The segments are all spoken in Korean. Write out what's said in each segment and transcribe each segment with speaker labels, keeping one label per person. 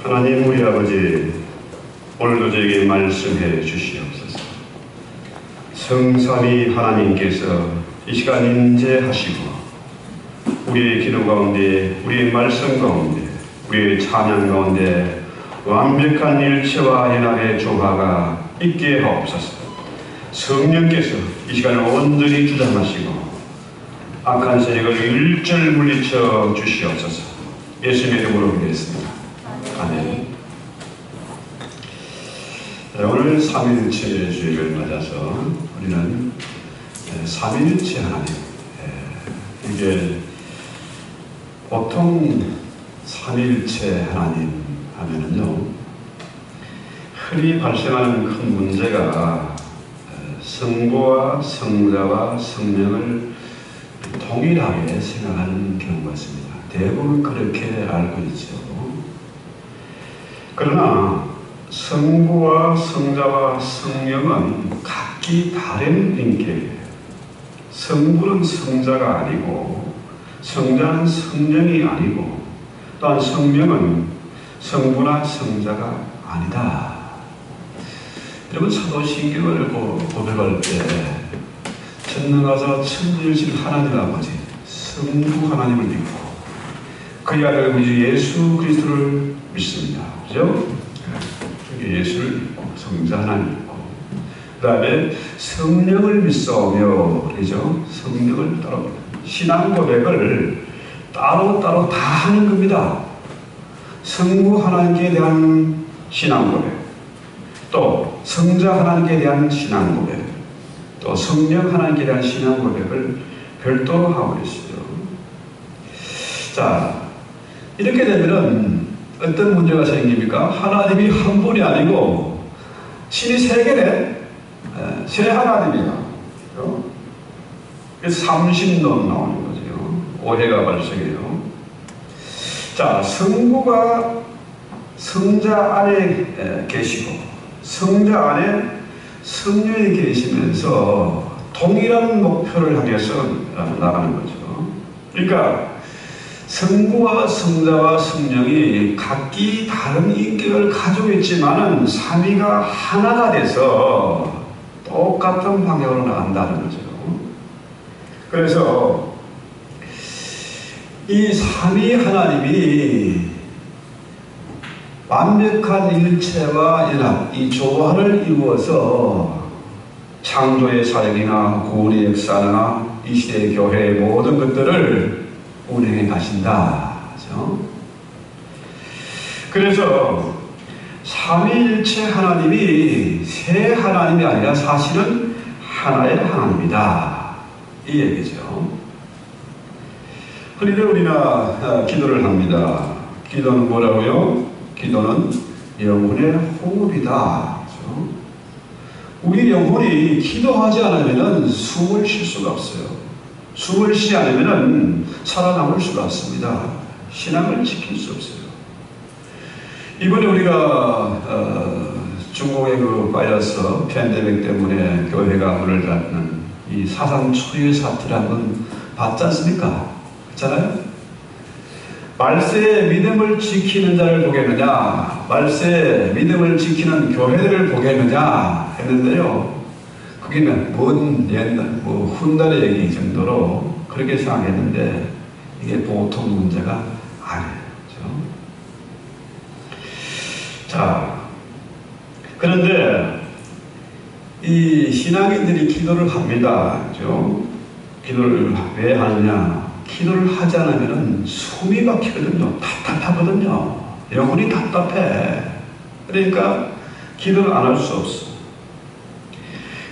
Speaker 1: 하나님 우리 아버지, 오늘도 저에게 말씀해 주시옵소서. 성삼위 하나님께서 이 시간 임재하시고 우리의 기도 가운데, 우리의 말씀 가운데, 우리의 찬양 가운데 완벽한 일체와 연합의 조화가 있게 하옵소서. 성령께서 이 시간을 온전히 주장하시고 악한 세력을 일절 물리쳐 주시옵소서. 예수님의 이름으로 기도했습니다. 아멘. 오늘 삼위일체 주일을 맞아서 우리는 삼위일체 하나님, 이게 보통 삼위일체 하나님 하면은요, 흔히 발생하는 큰 문제가 성부와 성자와 성령을 동일하게 생각하는 경우가 있습니다. 대부분 그렇게 알고 있죠. 그러나 성부와 성자와 성령은 각기 다른 인격이에요. 성부는 성자가 아니고 성자는 성령이 아니고 또한 성령은 성부나 성자가 아니다. 여러분, 사도신경을 고백할 때 전능하사 천지이신 하나님 아버지 성부 하나님을 믿고 그의 아들 우리 예수 그리스도를 믿습니다. 그죠? 예수를 믿고 성자 하나님 믿고 그 다음에 성령을 믿사오며, 그죠? 성령을 따로 신앙 고백을 따로따로 다 하는 겁니다. 성부 하나님께 대한 신앙 고백, 또 성자 하나님께 대한 신앙 고백, 또 성령 하나님께 대한 신앙 고백을 별도로 하고 있어요. 자, 이렇게 되면은 어떤 문제가 생깁니까? 하나님이 한 분이 아니고 신이 세 개네. 세 하나님이야. 그래서 삼신론 나오는 거죠. 오해가 발생해요. 자, 성부가 성자 안에 계시고 성자 안에 성령이 계시면서 동일한 목표를 향해서 나가는 거죠. 그러니까 성부와 성자와 성령이 각기 다른 인격을 가지고 있지만은 삼위가 하나가 돼서 똑같은 방향으로 나간다는 거죠. 그래서 이 삼위 하나님이 완벽한 일체와 연합, 이 조화를 이루어서 창조의 사역이나 구원의 역사나 이 시대의 교회의 모든 것들을 운행해 가신다. 그렇죠? 그래서 삼위일체 하나님이 세 하나님이 아니라 사실은 하나의 하나님이다. 이 얘기죠. 흔히들 우리가 기도를 합니다. 기도는 뭐라고요? 기도는 영혼의 호흡이다. 그렇죠? 우리 영혼이 기도하지 않으면 숨을 쉴 수가 없어요. 숨을 쉬지 않으면 살아남을 수가 없습니다. 신앙을 지킬 수 없어요. 이번에 우리가 중국의 그 바이러스 팬데믹 때문에 교회가 문을 닫는 이 사상 초유의 사태라는 건 봤지 않습니까? 그렇잖아요? 말세의 믿음을 지키는 자를 보겠느냐, 말세의 믿음을 지키는 교회들을 보겠느냐 했는데요. 그게 먼 옛날, 훗날의 얘기 정도로 그렇게 생각했는데 이게 보통 문제가 아니에요. 그렇죠? 자, 그런데 이 신앙인들이 기도를 합니다. 그렇죠? 기도를 왜 하느냐? 기도를 하지 않으면 숨이 막히거든요. 답답하거든요. 영혼이 답답해. 그러니까 기도를 안 할 수 없어.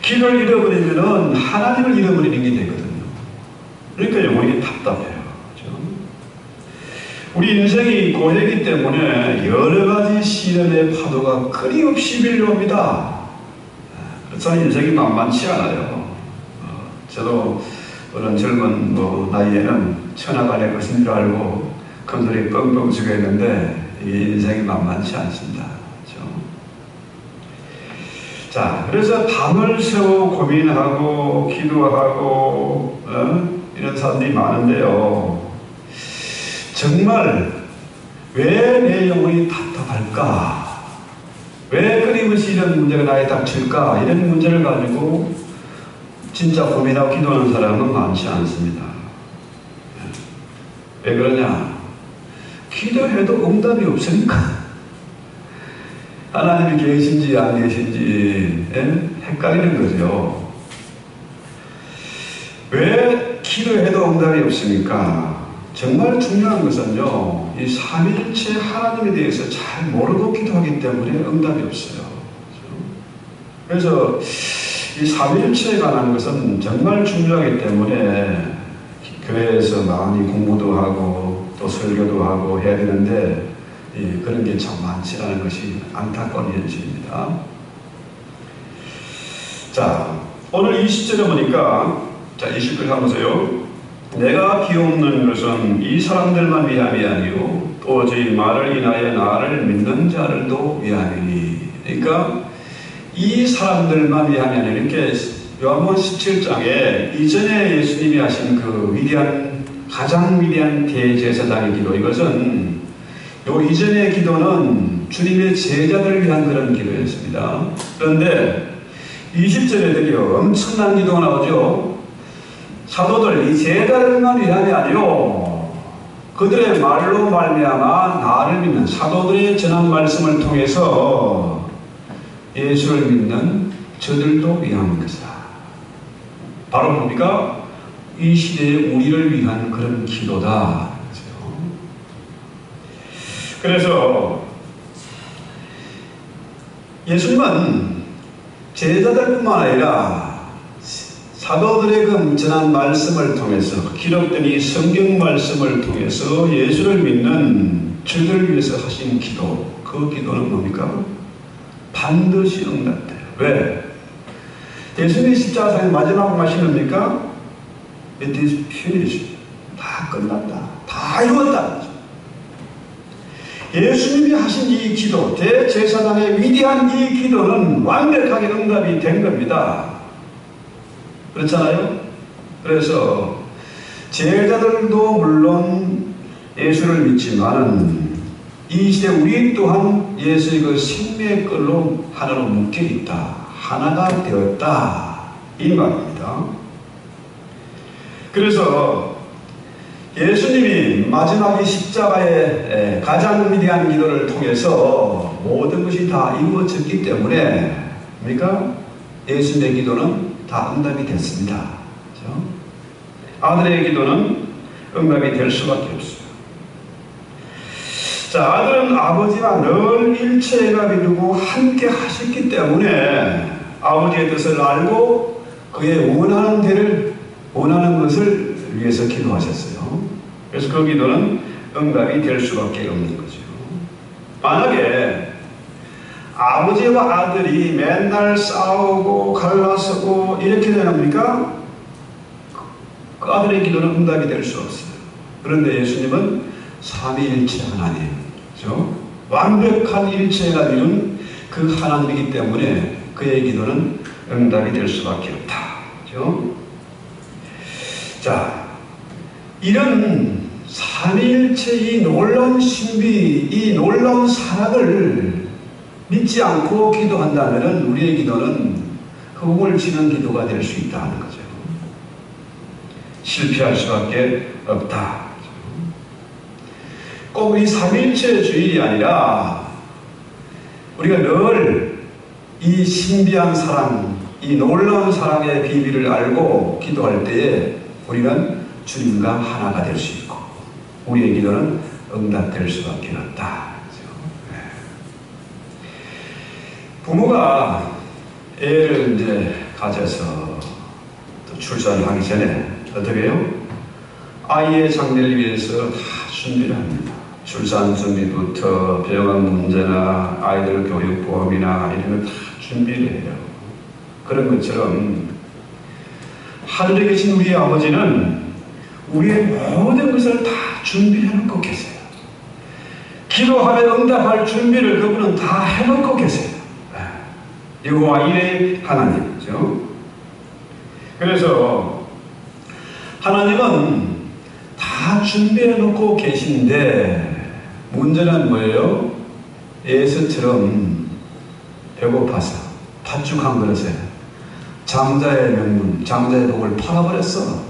Speaker 1: 기도를 잃어버리면 하나님을 잃어버리는 게 되거든요. 그러니까 영혼이 답답해요. 그렇죠? 우리 인생이 고되기 때문에 여러 가지 시련의 파도가 끊임없이 밀려옵니다. 그래서 인생이 만만치 않아요. 저도 어느 젊은 나이에는 천하간의 것인 줄 알고 큰소리 뻥뻥 치고 했는데 이 인생이 만만치 않습니다. 그렇죠? 자, 그래서 밤을 새워 고민하고 기도하고 이런 사람들이 많은데요. 정말 왜 내 영혼이 답답할까? 뭘까? 왜 끊임없이 이런 문제가 나에 닥칠까? 이런 문제를 가지고 진짜 고민하고 기도하는 사람은 많지 않습니다. 왜 그러냐? 기도해도 응답이 없으니까. 하나님이 계신지 안 계신지 헷갈리는 거죠. 왜 기도해도 응답이 없습니까? 정말 중요한 것은요, 이 삼위일체 하나님에 대해서 잘 모르고 기도하기 때문에 응답이 없어요. 그래서 이 삼위일체에 관한 것은 정말 중요하기 때문에 교회에서 많이 공부도 하고 또 설교도 하고 해야 되는데 그런 게 참 많지라는 것이 안타까운 현실입니다. 자, 오늘 20절에 보니까, 자, 20절 한번 보세요. 내가 비옵는 것은 이 사람들만 위함이 아니요 오직 말을 인하여 나를 믿는 자들도 위함이니. 그러니까 이 사람들만 위함이 아니라, 이렇게 요한복음 17장에 이전에 예수님이 하신 그 위대한, 가장 위대한 대제사장의 기도, 이것은 요 이전의 기도는 주님의 제자들을 위한 그런 기도였습니다. 그런데 20절에 드디어 엄청난 기도가 나오죠. 사도들, 이 제자들만 위함이 아니요 그들의 말로 말미암아 나를 믿는, 사도들의 전한 말씀을 통해서 예수를 믿는 저들도 위한 것이다. 바로 뭡니까? 이 시대에 우리를 위한 그런 기도다. 그래서 예수님은 제자들뿐만 아니라 사도들의 그 전한 말씀을 통해서, 기록된 이 성경 말씀을 통해서 예수를 믿는 저들을 위해서 하신 기도, 그 기도는 뭡니까? 반드시 응답돼요. 왜? 예수님이 십자가상의 마지막 말씀이 뭡니까? It is finished. 다 끝났다. 다 이루었다. 예수님이 하신 이 기도, 대제사장의 위대한 이 기도는 완벽하게 응답이 된 겁니다. 그렇잖아요? 그래서 제자들도 물론 예수를 믿지만은 이 시대 우리 또한 예수의 그 생명의 끈로 하나로 묶여 있다. 하나가 되었다. 이 말입니다. 그래서 예수님이 마지막에 십자가의 가장 위대한 기도를 통해서 모든 것이 다 이루어졌기 때문에, 그러니까 예수님의 기도는 다 응답이 됐습니다. 그렇죠? 아들의 기도는 응답이 될 수밖에 없어요. 자, 아들은 아버지와 늘 일체가 이루고 함께 하셨기 때문에 아버지의 뜻을 알고 그의 원하는 것을 위해서 기도하셨어요. 그래서 그 기도는 응답이 될 수밖에 없는 거죠. 만약에 아버지와 아들이 맨날 싸우고 갈라서고 이렇게 되랍니까? 그 아들의 기도는 응답이 될 수 없어요. 그런데 예수님은 삼위일체 하나님, 그렇죠? 완벽한 일체가 이룬 그 하나님이기 때문에 그의 기도는 응답이 될 수밖에 없다. 그렇죠? 자, 이런 삼위일체의 놀라운 신비, 이 놀라운 사랑을 믿지 않고 기도한다면 우리의 기도는 허공을 치는 기도가 될 수 있다는 거죠. 실패할 수밖에 없다. 꼭 이 삼위일체주의이 아니라 우리가 늘 이 신비한 사랑, 이 놀라운 사랑의 비밀을 알고 기도할 때에 우리는 주님과 하나가 될 수 있고 우리의 기도는 응답될 수밖에 없다. 부모가 애를 이제 가져서 또 출산을 하기 전에 어떻게 해요? 아이의 장래를 위해서 다 준비를 합니다. 출산 준비부터 병원 문제나 아이들 교육 보험이나 이런 걸 다 준비를 해요. 그런 것처럼 하늘에 계신 우리 아버지는 우리의 모든 것을 다 준비해 놓고 계세요. 기도하면 응답할 준비를 그분은 다 해놓고 계세요. 여호와 이레 하나님이죠. 그래서 하나님은 다 준비해 놓고 계신데 문제는 뭐예요? 예수처럼 배고파서 팥죽 한 그릇에 장자의 명분, 장자의 복을 팔아버렸어.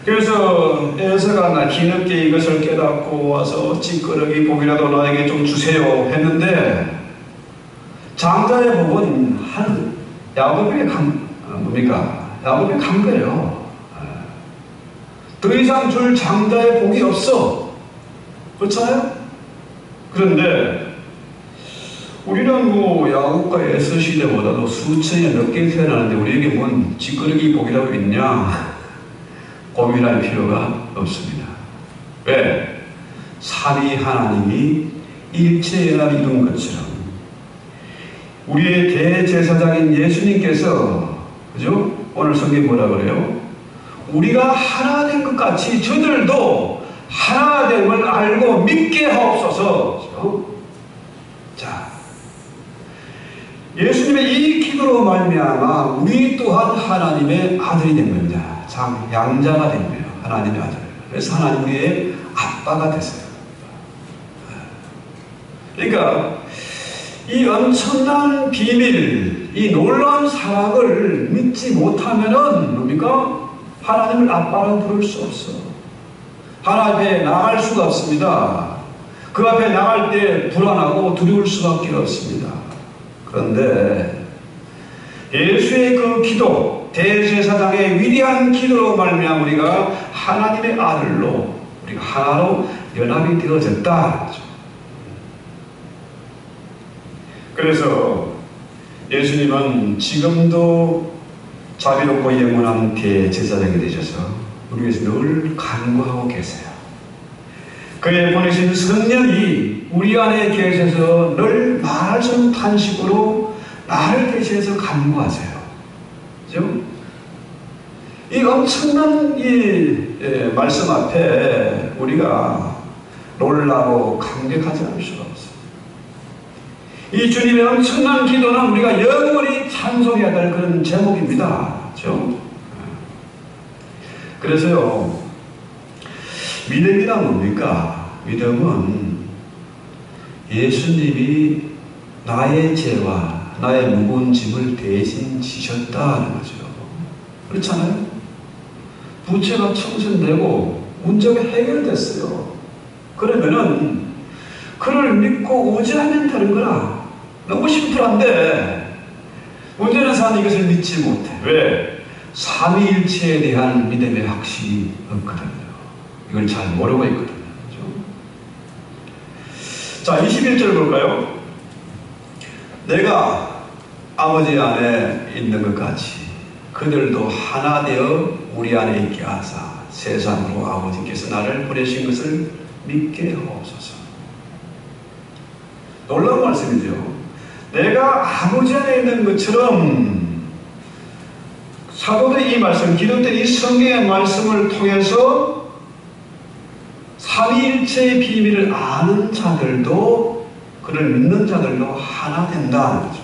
Speaker 1: 그래서 에서가 나 뒤늦게 이것을 깨닫고 와서 찌꺼러기 복이라도 나에게 좀 주세요 했는데, 장자의 복은 한 야곱에게 야곱에게 간 거예요. 더 이상 줄 장자의 복이 없어. 그렇잖아요? 그런데 우리는 뭐 야곱과 에서 시대보다도 수천이 넘게 태어나는데 우리에게 뭔 찌꺼러기 복이라고 있냐? 고민할 필요가 없습니다. 왜? 삼위 하나님이 일체연합을 이룬 것처럼 우리의 대제사장인 예수님께서, 그죠? 오늘 성경에 뭐라 그래요? 우리가 하나 된 것 같이 저들도 하나 됨을 알고 믿게 하옵소서. 그죠? 자, 예수님의 이 기도로 말미암아 우리 또한 하나님의 아들이 된 겁니다. 양자가 된 거예요. 하나님의 아들. 그래서 하나님 우리의 아빠가 됐어요. 그러니까 이 엄청난 비밀, 이 놀라운 사랑을 믿지 못하면은 뭡니까? 하나님을 아빠라고 부를 수 없어. 하나님 앞에 나갈 수가 없습니다. 그 앞에 나갈 때 불안하고 두려울 수밖에 없습니다. 그런데 예수의 그 기도, 대제사장의 위대한 기도로 말미암아 우리가 하나님의 아들로, 우리가 하나로 연합이 되어졌다. 그래서 예수님은 지금도 자비롭고 영원한 대제사장이 되셔서 우리 위해서 늘 간구하고 계세요. 그의 보내신 성령이 우리 안에 계셔서 늘 말할 수 없는 탄식으로 나를 대신해서 간구하세요. 그죠? 이 엄청난 이 말씀 앞에 우리가 놀라고 감격하지 않을 수가 없어요. 이 주님의 엄청난 기도는 우리가 영원히 찬송해야 될 그런 제목입니다. 그렇죠? 그래서요, 믿음이란 뭡니까? 믿음은 예수님이 나의 죄와 나의 무거운 짐을 대신 지셨다는 거죠. 그렇잖아요? 부채가 청산되고 문제가 해결됐어요. 그러면은 그를 믿고 의지하면 되는 거라. 너무 심플한데 문제는 사람이 이것을 믿지 못해. 왜? 삼위일체에 대한 믿음의 확신이 없거든요. 이걸 잘 모르고 있거든요. 그렇죠? 자, 21절 볼까요? 내가 아버지 안에 있는 것 같이 그들도 하나 되어 우리 안에 있게 하사 세상으로 아버지께서 나를 보내신 것을 믿게 하옵소서. 놀라운 말씀이죠. 내가 아버지 안에 있는 것처럼 사도들이 이 말씀, 기록된 이 성경의 말씀을 통해서 삼위일체의 비밀을 아는 자들도, 그를 믿는 자들도 하나 된다는 거죠.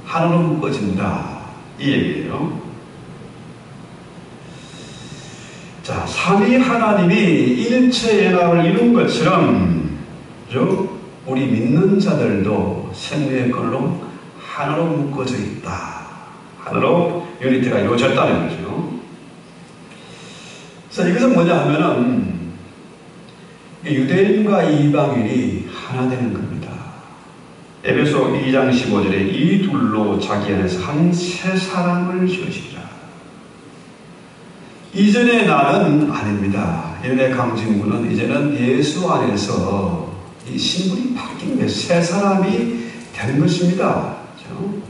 Speaker 1: 하나로 묶어진다, 이 얘기예요. 자, 삼위 하나님이 일체연합을 이룬 것처럼, 그죠? 우리 믿는 자들도 생명의 끈으로 하나로 묶어져 있다. 하나로 유니티가 이루어졌다는 거죠. 그래서 이것은 뭐냐 하면은 유대인과 이방인이 하나 되는 겁니다. 에베소 2장 15절에 이 둘로 자기 안에서 한 새 사람을 지으시리라. 이전의 나는 아닙니다. 이전의 강진구는 이제는 예수 안에서 이 신분이 바뀐 거예요. 새 사람이 된 것입니다. 그렇죠?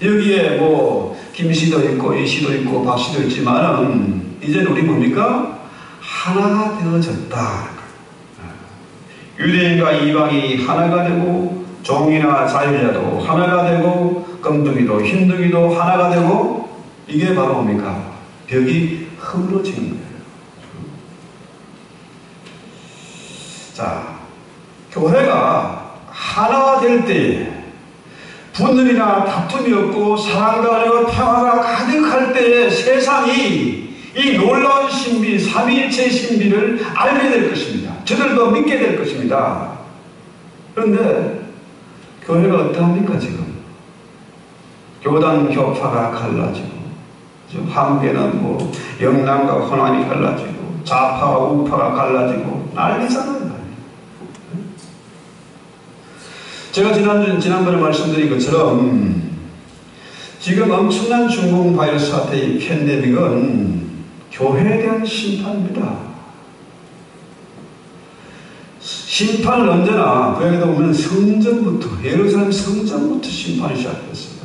Speaker 1: 여기에 뭐 김씨도 있고 이씨도 있고 박씨도 있지만은 이제는 우리 뭡니까? 하나가 되어졌다. 유대인과 이방이 하나가 되고 종이나 자유자도 하나가 되고 검둥이도 흰둥이도 하나가 되고 이게 바로 뭡니까? 벽이 허물어진 거예요. 자, 교회가 하나가 될 때에 분열이나 다툼이 없고 사랑과 평화가 가득할 때에 세상이 이 놀라운 신비, 삼위일체의 신비를 알게 될 것입니다. 저들도 믿게 될 것입니다. 그런데 교회가 어떠합니까 지금? 교단 격파가 갈라지고, 한계는 뭐 영남과 호남이 갈라지고, 좌파와 우파가 갈라지고 난리잖아요. 제가 지난번에 말씀드린 것처럼 지금 엄청난 중국 바이러스 사태의 팬데믹은 교회에 대한 심판입니다. 심판은 언제나 구약에도 보면 성전부터, 예루살렘 성전부터 심판이 시작됐어요.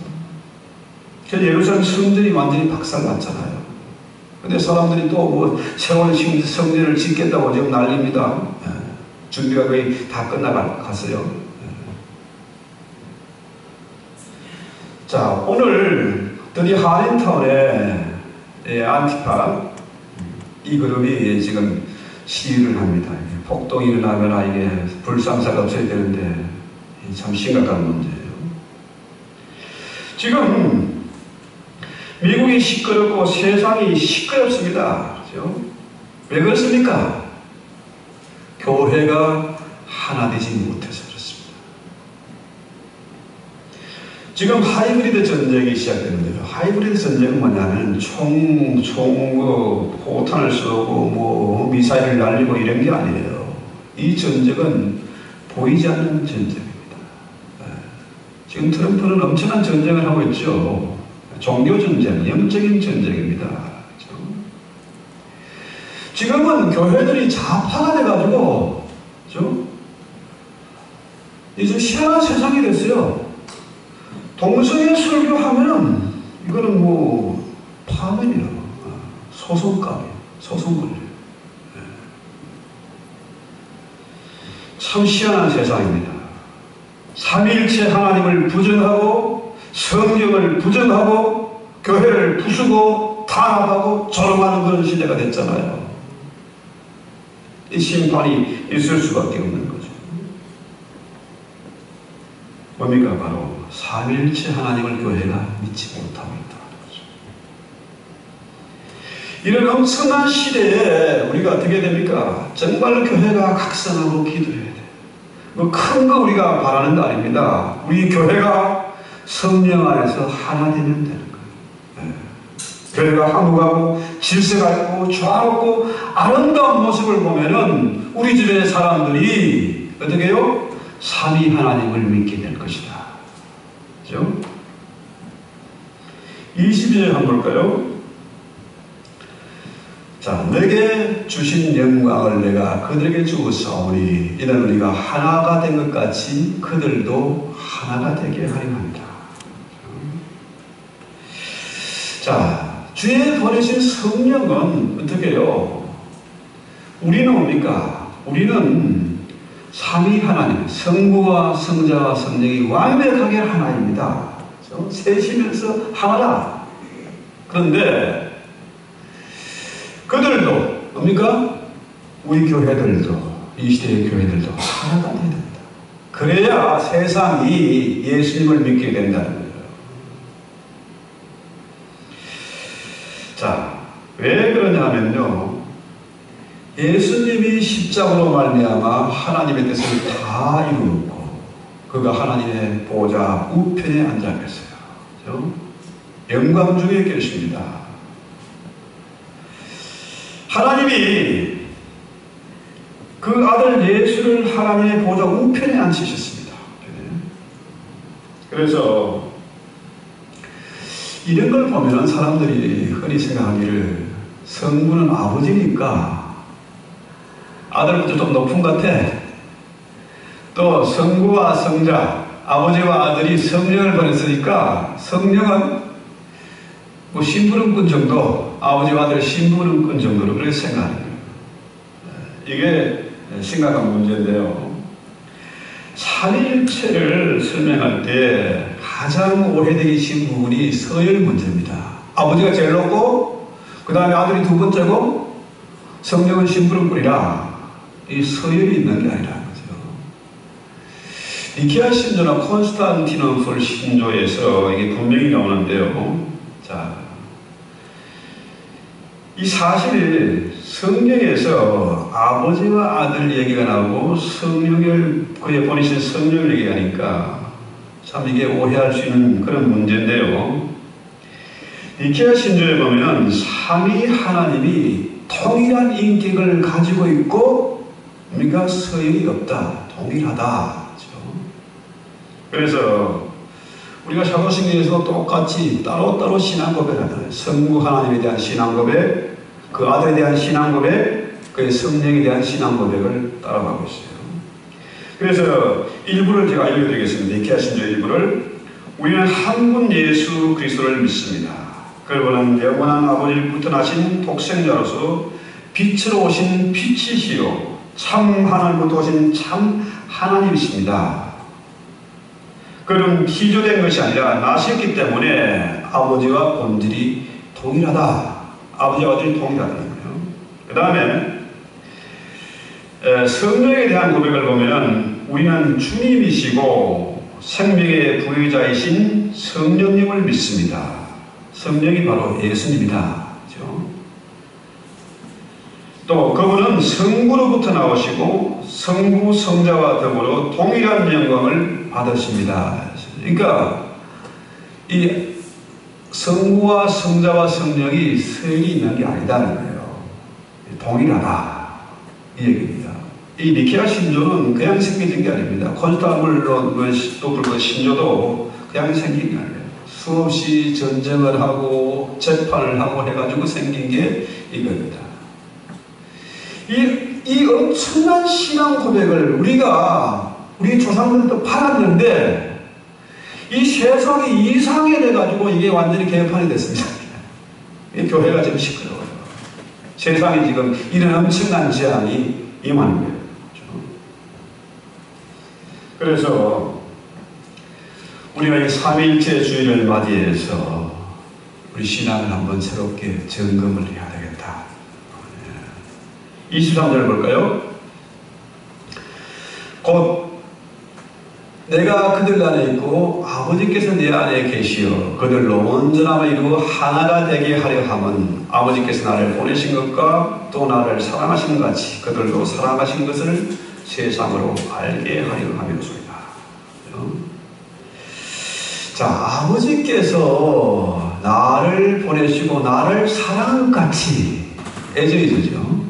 Speaker 1: 그래서 예루살렘 성전이 완전히 박살났잖아요. 근데 사람들이 또 뭐 세월 성전을 짓겠다고 지금 난립니다. 준비가 거의 다 끝나갔어요. 자, 오늘 드디어 한인타운에 안티파 이 그룹이 지금 시위를 합니다. 폭동이 일어나거나 이게 불상사가 없어야 되는데 참 심각한 문제예요. 지금 미국이 시끄럽고 세상이 시끄럽습니다. 그렇죠? 왜 그렇습니까? 교회가 하나 되지 못해서 그렇습니다. 지금 하이브리드 전쟁이 시작되는데요. 하이브리드 전쟁은 뭐냐면 포탄을 쏘고 뭐 미사일을 날리고 이런 게 아니에요. 이 전쟁은 보이지 않는 전쟁입니다. 지금 트럼프는 엄청난 전쟁을 하고 있죠. 종교 전쟁, 영적인 전쟁입니다. 지금은 교회들이 좌파가 돼가지고, 이제 희한한 세상이 됐어요. 동성애 설교하면은 이거는 뭐 파면이에요. 소송감이에요. 소송 걸려요. 참 희한한 세상입니다. 삼위일체 하나님을 부정하고 성경을 부정하고 교회를 부수고 탄압하고 조롱하는 그런 시대가 됐잖아요. 이 심판이 있을 수밖에 없는 거죠. 뭡니까? 바로 삼위일체 하나님을 교회가 믿지 못하고 있다는 거죠. 이런 엄청난 시대에 우리가 어떻게 됩니까? 정말 교회가 각성하고 기도해야 돼요. 뭐 큰 거 우리가 바라는 거 아닙니다. 우리 교회가 성령 안에서 하나 되면 되는 거예요. 교회가 화목하고 질서가 있고 조화롭고 아름다운 모습을 보면은 우리 주변의 사람들이 어떻게 해요? 삼위 하나님을 믿게 될 것이다. 그죠? 22절 한번 볼까요? 자, 내게 주신 영광을 내가 그들에게 주었사오니 이는 우리가 하나가 된 것 같이 그들도 하나가 되게 하려 합니다. 자, 주의 보내신 성령은 어떻게 해요? 우리는 뭡니까? 우리는 삼위 하나님, 성부와 성자와 성령이 완벽하게 하나입니다. 셋이면서 하나다. 그런데 그들도 뭡니까? 우리 교회들도 이 시대의 교회들도 하나가 되야 됩니다. 그래야 세상이 예수님을 믿게 된다는 거예요. 자, 왜 그러냐면요. 예수님이 십자가로 말미암아 하나님의 뜻을 다 이루었고 그가 하나님의 보좌 우편에 앉아 계세요. 영광 중에 계십니다. 하나님이 그 아들 예수를 하나님의 보좌 우편에 앉히셨습니다. 그래서 이런 걸 보면 사람들이 흔히 생각하기를 성부는 아버지니까 아들부터 좀 높은 것 같아. 또 성부와 성자, 아버지와 아들이 성령을 보냈으니까 성령은 뭐 심부름꾼 정도, 아버지와 아들 심부름꾼 정도로 그렇게 생각하는 거예요. 이게 심각한 문제인데요. 삼위일체를 설명할 때 가장 오래되게 신 부분이 서열 문제입니다. 아버지가 제일 높고 그 다음에 아들이 두 번째고 성령은 심부름꾼이라 이 서열이 있는 게 아니라는 거죠. 니케아 신조나 콘스탄티노플 신조에서 이게 분명히 나오는데요. 자, 이 이 사실 성경에서 아버지와 아들 얘기가 나오고 성령을 그에 보내신 성령을 얘기하니까 참 이게 오해할 수 있는 그런 문제인데요. 니케아 신조에 보면은 삼위 하나님이 동일한 인격을 가지고 있고 우리가 서열이 없다, 동일하다. 그래서 우리가 사도신경에서 똑같이 따로따로 신앙 고백하잖아요. 성부 하나님에 대한 신앙 고백, 그 아들에 대한 신앙 고백, 그 성령에 대한 신앙 고백을 따라가고 있어요. 그래서 일부를 제가 알려드리겠습니다. 니케아 신조 일부를. 우리는 한 분 예수 그리스도를 믿습니다. 그분은 영원한 아버지로부터 나신 독생자로서 빛으로 오신 빛이시요 참 하나님부터 오신 참 하나님이십니다. 그는 피조된 것이 아니라 나셨기 때문에 아버지와 본질이 동일하다. 아버지와 아들이 동일하다는 거예요. 그 다음에 성령에 대한 고백을 보면 우리는 주님이시고 생명의 부유자이신 성령님을 믿습니다. 성령이 바로 예수님이다. 그렇죠? 또 그분은 성부로부터 나오시고 성부 성자와 더불어 동일한 영광을 받으십니다. 그러니까 이 성부와 성자와 성령이 서열이 있는 게 아니다는 거예요. 동일하다 이 얘기입니다. 이 니케아 신조는 그냥 생겨진 게 아닙니다. 콘스탄티노플 그 신조도 그냥 생긴 게 아니에요. 수없이 전쟁을 하고 재판을 하고 해가지고 생긴 게 이겁니다. 이 엄청난 신앙 고백을 우리 조상들도 팔았는데 이 세상이 이상해 돼가지고 이게 완전히 개판이 됐습니다. 이 교회가 지금 시끄러워요. 세상에 지금 이런 엄청난 재앙이 임하는 거예요. 그래서 우리가 이 삼위일체 주의를 맞이해서 우리 신앙을 한번 새롭게 점검을 해야 되겠다. 23절 볼까요? 곧 내가 그들 안에 있고 아버지께서 내 안에 계시어 그들로 온전함을 이루어 하나가 되게 하려 함은 아버지께서 나를 보내신 것과 또 나를 사랑하신 것 같이 그들도 사랑하신 것을 세상으로 알게 하려 함이로소이다. 자, 아버지께서 나를 보내시고 나를 사랑한 것 같이 애정이죠.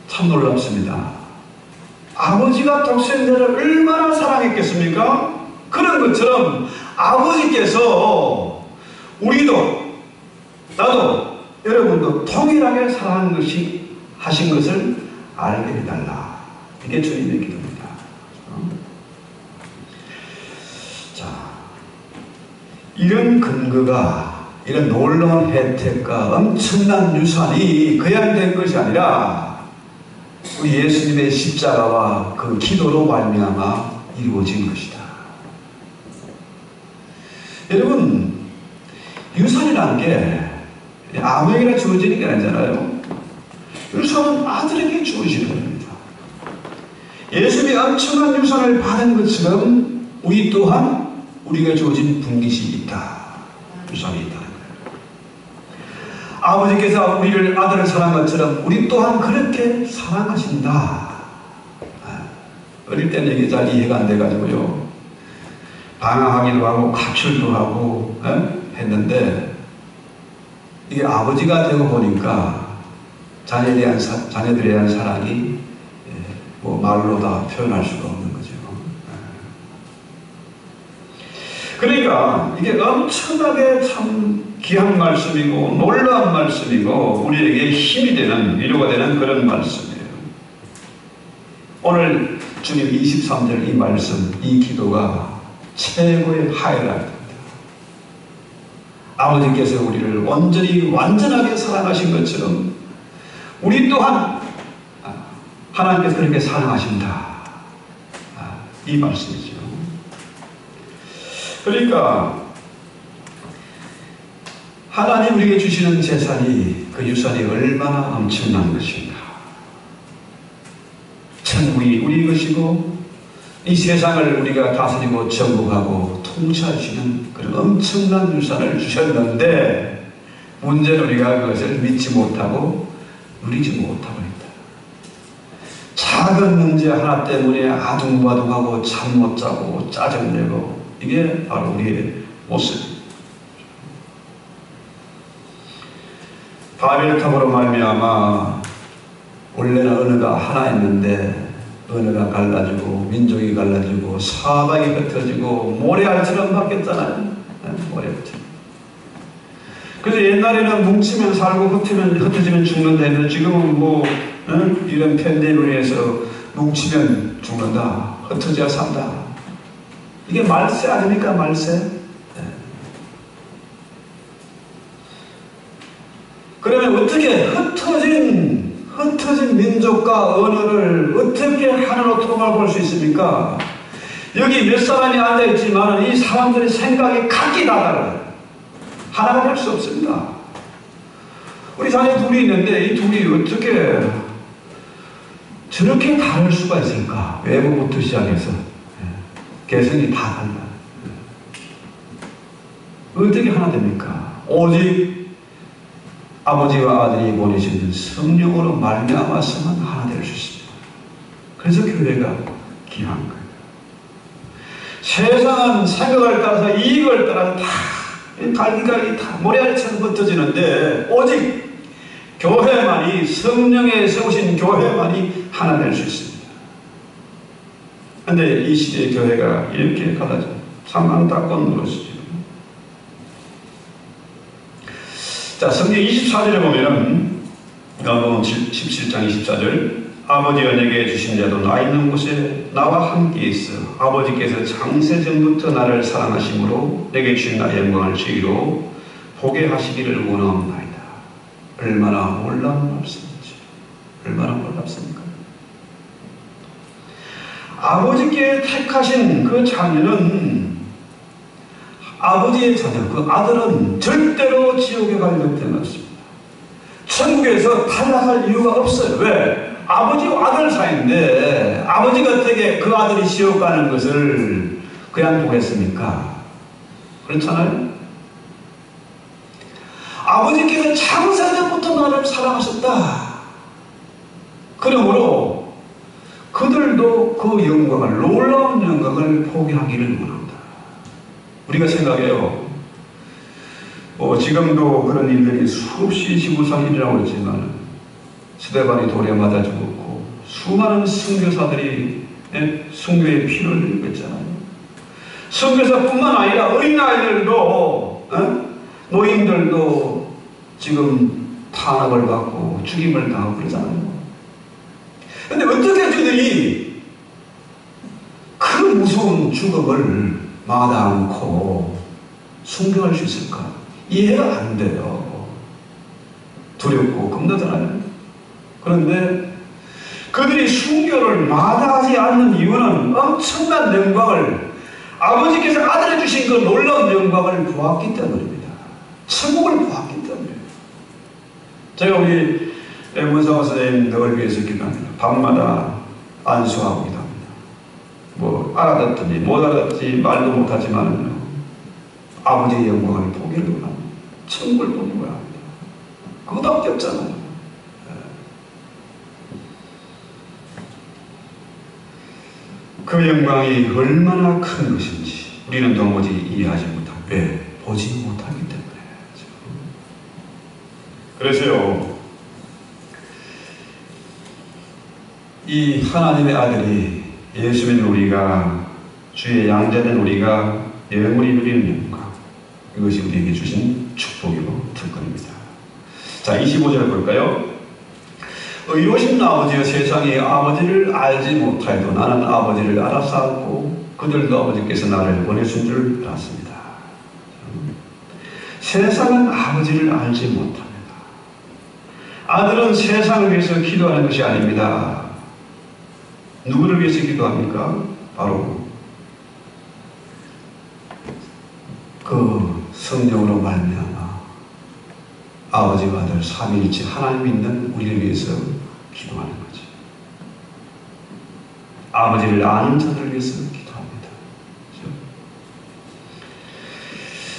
Speaker 1: 참 놀랍습니다. 아버지가 독생자를 얼마나 사랑했겠습니까? 그런 것처럼 아버지께서 우리도 나도 여러분도 동일하게 하신 것을 알게 해달라. 이게 주님의 기도입니다. 자, 이런 근거가 이런 놀라운 혜택과 엄청난 유산이 그냥 된 것이 아니라 우리 예수님의 십자가와 그 기도로 말미암아 이루어진 것이다. 여러분, 유산이라는 게 아무에게나 주어지는 게 아니잖아요. 유산은 아들에게 주어지는 겁니다. 예수님이 엄청난 유산을 받은 것처럼 우리 또한 우리가 주어진 분깃이 있다. 유산이 있다는 거예요. 아버지께서 우리를 아들을 사랑한 것처럼 우리 또한 그렇게 사랑하신다. 어릴 때는 이게 잘 이해가 안 돼가지고요. 방황하기도 하고 가출도 하고 했는데 이게 아버지가 되고 보니까 자녀들에 대한 사랑이 뭐 말로 다 표현할 수가 없는 거죠. 그러니까 이게 엄청나게 참 귀한 말씀이고 놀라운 말씀이고 우리에게 힘이 되는 위로가 되는 그런 말씀이에요. 오늘 주님 23절 이 말씀, 이 기도가 최고의 하이라이트입니다. 아버지께서 우리를 완전하게 사랑하신 것처럼 우리 또한 하나님께서 그렇게 사랑하신다. 이 말씀이죠. 그러니까 하나님 우리에게 주시는 재산이 그 유산이 얼마나 엄청난 것인가. 천국이 우리 것이고 이 세상을 우리가 다스리고 정복하고 통치하시는 그런 엄청난 유산을 주셨는데 문제는 우리가 그것을 믿지 못하고 누리지 못하고 있다. 작은 문제 하나 때문에 아둥바둥하고 잠 못 자고 짜증내고, 이게 바로 우리의 모습입니다. 바벨탑으로 말미암아 원래는 언어가 하나였는데 언어가 갈라지고 민족이 갈라지고 사방이 흩어지고 모래알처럼 바뀌었잖아요. 모래알처럼. 그래서 옛날에는 뭉치면 살고 흩어지면 죽는다 했는데 지금은 뭐 이런 팬데믹으로 해서 뭉치면 죽는다, 흩어져야 산다. 이게 말세 아닙니까? 말세. 그러면 어떻게 흩어진 민족과 언어를 어떻게 하나로 통합할 수 있습니까? 여기 몇 사람이 앉아있지만 이 사람들의 생각이 각기 다르다. 하나가 될 수 없습니다. 우리 자녀 둘이 있는데 이 둘이 어떻게 저렇게 다를 수가 있을까? 외모부터 시작해서 개성이 다 달라. 어떻게 하나 됩니까? 오직 아버지와 아들이 보내시는 성령으로 말미암아서만 하나 될 수 있습니다. 그래서 교회가 귀한 거예요. 세상은 생각을 따라서 이익을 따라서 다 갈기갈기 다 모래알처럼 흩어지는데 오직 교회만이, 성령에 세우신 교회만이 하나 될 수 있습니다. 그런데 이 시대의 교회가 이렇게 갈라져 참 안타까운 것이죠. 자, 성경 24절에 보면은, 요한복음 17장 24절, 아버지가 내게 주신 자도 나 있는 곳에 나와 함께 있어 아버지께서 창세전부터 나를 사랑하심으로 내게 주신 나의 영광을 저희로 보게 하시기를 원하옵나이다. 얼마나 놀라운 말씀이지. 얼마나 놀랍습니까? 아버지께 택하신 그 자녀는, 아버지의 자녀, 그 아들은 절대로 지옥에 갈 것 때문입니다. 천국에서 탈락할 이유가 없어요. 왜? 아버지와 아들 사이인데 아버지가 어떻게 그 아들이 지옥 가는 것을 그냥 보겠습니까? 그렇잖아요? 아버지께서 창세전부터 나를 사랑하셨다. 그러므로 그들도 그 영광을, 놀라운 영광을 포기하기를 원합니다. 우리가 생각해요. 지금도 그런 일들이 수없이 지구상에 일어나고 있지만 스데반이 돌에 맞아 죽었고 수많은 선교사들이 순교의 피를 흘리고 있잖아요. 선교사뿐만 아니라 어린아이들도 노인들도 지금 탄압을 받고 죽임을 당하고 그러잖아요. 그런데 어떻게 저들이 그 무서운 죽음을 마다 않고 순교할 수 있을까? 이해가 안 돼요. 두렵고 겁나잖아요. 그런데 그들이 순교를 마다하지 않는 이유는 엄청난 영광을, 아버지께서 아들에 주신 그 놀라운 영광을 보았기 때문입니다. 천국을 보았기 때문이에요. 제가 우리 문상호 선생님 늘 위해서 기도합니다. 밤마다 안수하고 기도합니다. 알아듣든지 못 알아듣지 말도 못하지만 아버지의 영광을 보기를 원합니다. 천국을 보는 거야. 그거밖에 없잖아요. 그 영광이 얼마나 큰 것인지 우리는 도무지 이해하지 못하고, 왜? 보지 못하기 때문에. 그래서요, 이 하나님의 아들이 예수 믿는 우리가, 주의 양자된 우리가 영원히 누리는 영광, 이것이 우리에게 주신 축복이고 특권입니다. 자, 25절 볼까요? 의로우신 아버지여, 세상이 아버지를 알지 못하여도 나는 아버지를 알았사옵고 그들도 아버지께서 나를 보내신 줄 알았습니다. 세상은 아버지를 알지 못합니다. 아들은 세상을 위해서 기도하는 것이 아닙니다. 누구를 위해서 기도합니까? 바로 그 성령으로 말미암아 아버지와 아들 삼위일체 하나님 믿는 우리를 위해서 기도하는 거죠. 아버지를 아는 자들을 위해서 기도합니다. 그렇죠?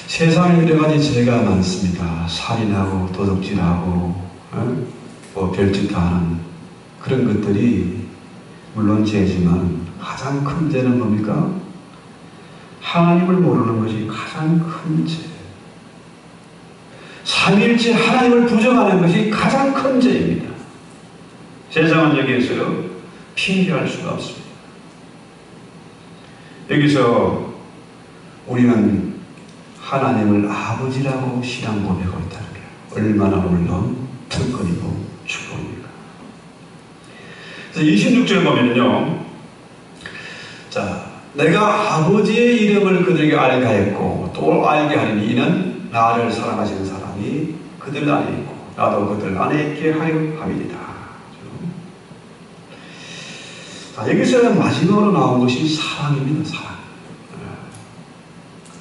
Speaker 1: 세상에 여러 가지 죄가 많습니다. 살인하고 도둑질하고 뭐 별짓하는 그런 것들이 물론 죄지만 가장 큰 죄는 뭡니까? 하나님을 모르는 것이 가장 큰 죄. 삼위일체 하나님을 부정하는 것이 가장 큰 죄입니다. 세상은 여기에서요 핑계할 수가 없습니다. 여기서 우리는 하나님을 아버지라고 신앙 고백하고 있다는 게 얼마나 놀라운 특권이고 축복입니까? 그래서 26절 보면요, 자, 내가 아버지의 이름을 그들에게 알게 하였고 또 알게 하리니 이는 나를 사랑하시는 사람이 그들 안에 있고 나도 그들 안에 있게 하여 함이니라. 자, 여기서 마지막으로 나온 것이 사랑입니다. 사랑.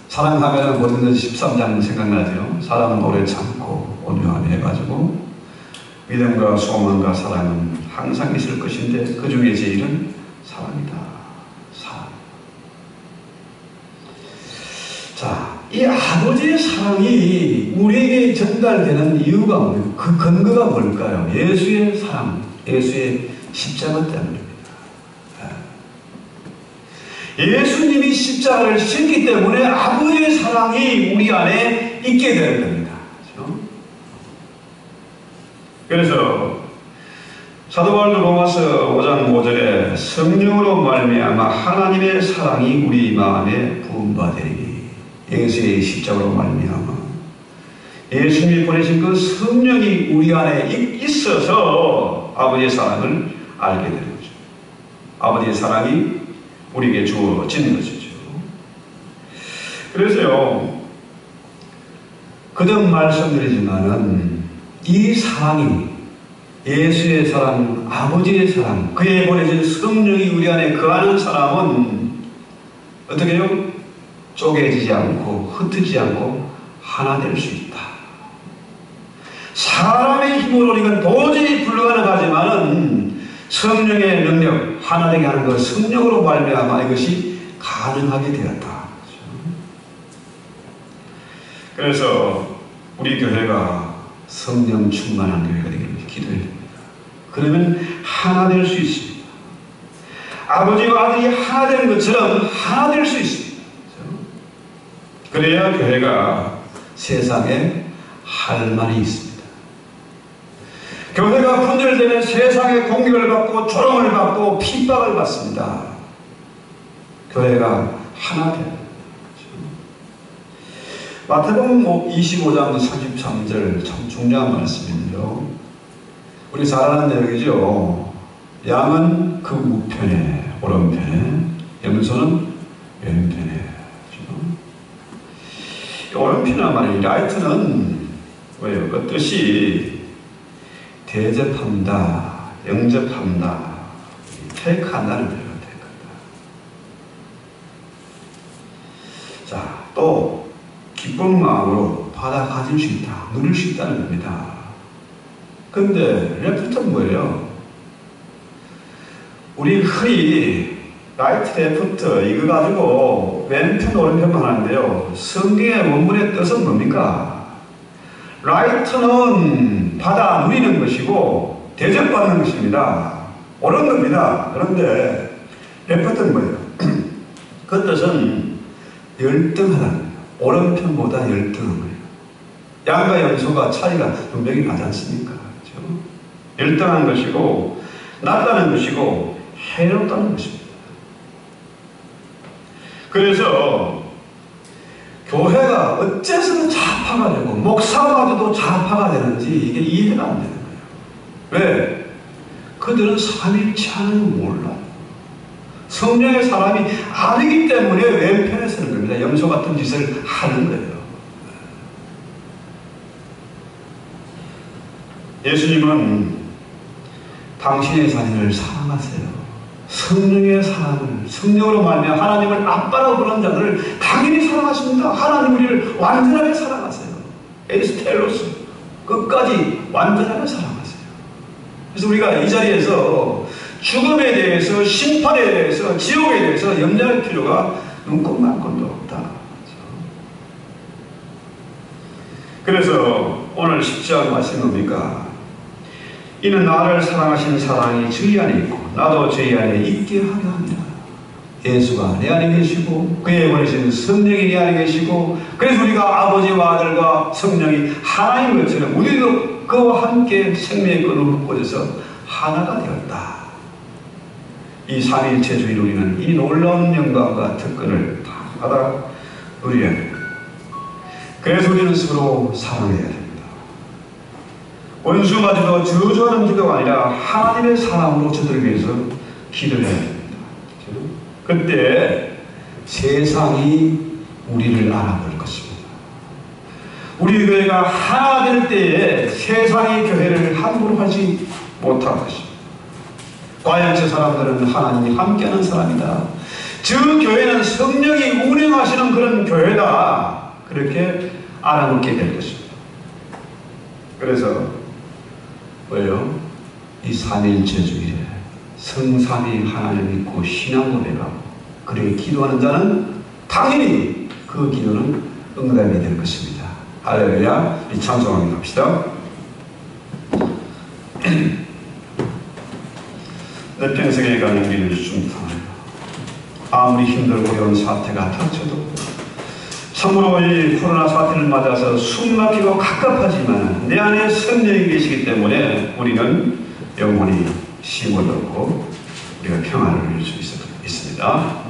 Speaker 1: 사랑하면 뭐든지 13장 생각나죠. 사랑은 오래 참고 온유하며 해가지고 믿음과 소망과 사랑은 항상 있을 것인데 그 중에 제일은 사랑이다. 사랑. 자, 이 아버지의 사랑이 우리에게 전달되는 이유가 뭡니까? 그 근거가 뭘까요? 예수의 사랑, 예수의 십자가 때문입니다. 예수님이 십자가를 지셨기 때문에 아버지의 사랑이 우리 안에 있게 되는 겁니다. 그렇죠? 그래서 사도 바울도 로마서 5장 5절에 성령으로 말미암아 하나님의 사랑이 우리 마음에 부음받으리니 예수의 십자가로 말미암아 예수님이 보내신 그 성령이 우리 안에 있어서 아버지의 사랑을 알게 되는 거죠. 아버지의 사랑이 우리에게 주어진 것이죠. 그래서요, 거듭 말씀드리지만은 이 사랑이 예수의 사랑, 아버지의 사랑, 그에 보내진 성령이 우리 안에 거하는 사람은 어떻게 해요? 쪼개지지 않고 흩어지지 않고 하나 될 수 있다. 사람의 힘으로 이건 도저히 불가능하지만은 성령의 능력, 하나 되게 하는 것, 성령으로 말미암아 이것이 가능하게 되었다. 그래서 우리 교회가 성령 충만한 교회가 되기를 기도해야 됩니다. 그러면 하나 될 수 있습니다. 아버지와 아들이 하나 되는 것처럼 하나 될 수 있습니다. 그래야 교회가 세상에 할 말이 있습니다. 교회가 분열되면 세상에 공격을 받고 조롱을 받고 핍박을 받습니다. 교회가 하나 되는 거죠. 마태복음 25장 33절 참 중요한 말씀인데요. 우리 잘 아는 내용이죠. 양은 그 우편에 오른편에 염소는 왼편에. 오른편이란 말이 라이트는 뭐예요? 그 뜻이 대접한다, 영접한다, 택한다는 표현을 택한다. 자, 또 기쁜 마음으로 받아 가질 수 있다, 누릴 수 있다는 겁니다. 근데 레프트는 뭐예요? 우리 흔히 라이트 레프트 이거 가지고 왼편 오른편만 하는데요. 성경의 원문의 뜻은 뭡니까? 라이트는 받아 누리는 것이고 대접받는 것입니다. 옳은 겁니다. 그런데 레프트는 뭐예요? 그 뜻은 열등하다는 거예요. 오른편보다 열등한 거예요. 양과 염소가 차이가 분명히 나지 않습니까? 그렇죠? 열등한 것이고 낮다는 것이고 해롭다는 것입니다. 그래서 교회가 어째서 좌파가 되고 목사마저도 좌파가 되는지 이게 이해가 안 되는 거예요. 왜? 그들은 삼위일체 하나님을 몰라요. 성령의 사람이 아니기 때문에 왼편에 서는 겁니다. 염소 같은 짓을 하는 거예요. 예수님은 당신의 자녀를 사랑하세요. 성령의 사랑을, 성령으로 말미암아 하나님을 아빠라고 부르는 자들을 당연히 사랑하십니다. 하나님 우리를 완전하게 사랑하세요. 에스텔로스 끝까지 완전하게 사랑하세요. 그래서 우리가 이 자리에서 죽음에 대해서, 심판에 대해서, 지옥에 대해서 염려할 필요가 눈꼽만큼도 없다. 그래서 오늘 10절 말씀 뭡니까? 이는 나를 사랑하신 사랑이 저희 안에 있고 나도 저희 안에 있게 하려 합니다. 예수가 내 안에 계시고 그의 보내신 성령이 내 안에 계시고 그래서 우리가 아버지와 아들과 성령이 하나인 것처럼 우리도 그와 함께 생명의 끈을 묶어져서 하나가 되었다. 이 삼위일체주의를 우리는 이 놀라운 영광과 특권을 다 받아 누려야 됩니다. 그래서 우리는 서로 사랑해야 됩니다. 원수마저도 저주하는 기도가 아니라 하나님의 사랑으로 저들을 위해서 기도해야 됩니다. 그때 세상이 우리를 알아볼 것입니다. 우리 교회가 하나 될 때에 세상의 교회를 함부로 하지 못할 것입니다. 과연 저 사람들은 하나님이 함께하는 사람이다. 저 교회는 성령이 운행하시는 그런 교회다. 그렇게 알아먹게 될 것입니다. 그래서 왜요? 이 삼위일체주의에 성삼위 하나님을 믿고 신앙 고백하고 그렇게 기도하는 자는 당연히 그 기도는 응답이 될 것입니다. 할렐루야. 이 찬송하게 갑시다. 내 평생에 가는 길을 중탕하여 아무리 힘들고 어려운 사태가 닥쳐도 참으로 이 코로나 사태를 맞아서 숨 막히고 갑갑하지만 내 안에 성령이 계시기 때문에 우리는 영원히 쉼을 얻고 우리가 평안을 누릴 수 있습니다.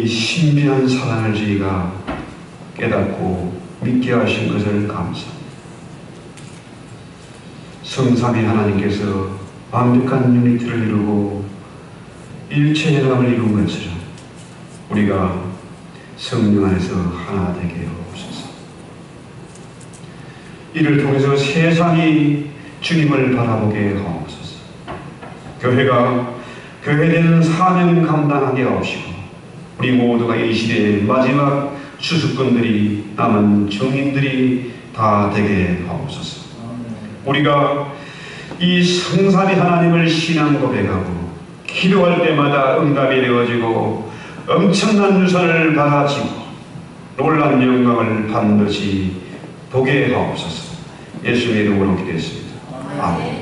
Speaker 1: 신비한 사랑을 저희가 깨닫고 믿게 하신 것을 감사합니다. 성삼위 하나님께서 완벽한 유니티를 이루고 일체 연합을 이룬 것처럼 우리가 성령 안에서 하나 되게 하옵소서. 이를 통해서 세상이 주님을 바라보게 하옵소서. 교회가 교회되는 사명 감당하게 하옵시고 우리 모두가 이 시대의 마지막 추수꾼들이 남은 증인들이 다 되게 하옵소서. 우리가 이 성삼위 하나님을 신앙 고백하고 기도할 때마다 응답이 되어지고 엄청난 유산을 받아지고 놀라운 영광을 반드시 보게 하옵소서. 예수님의 이름으로 기도했습니다. 아멘.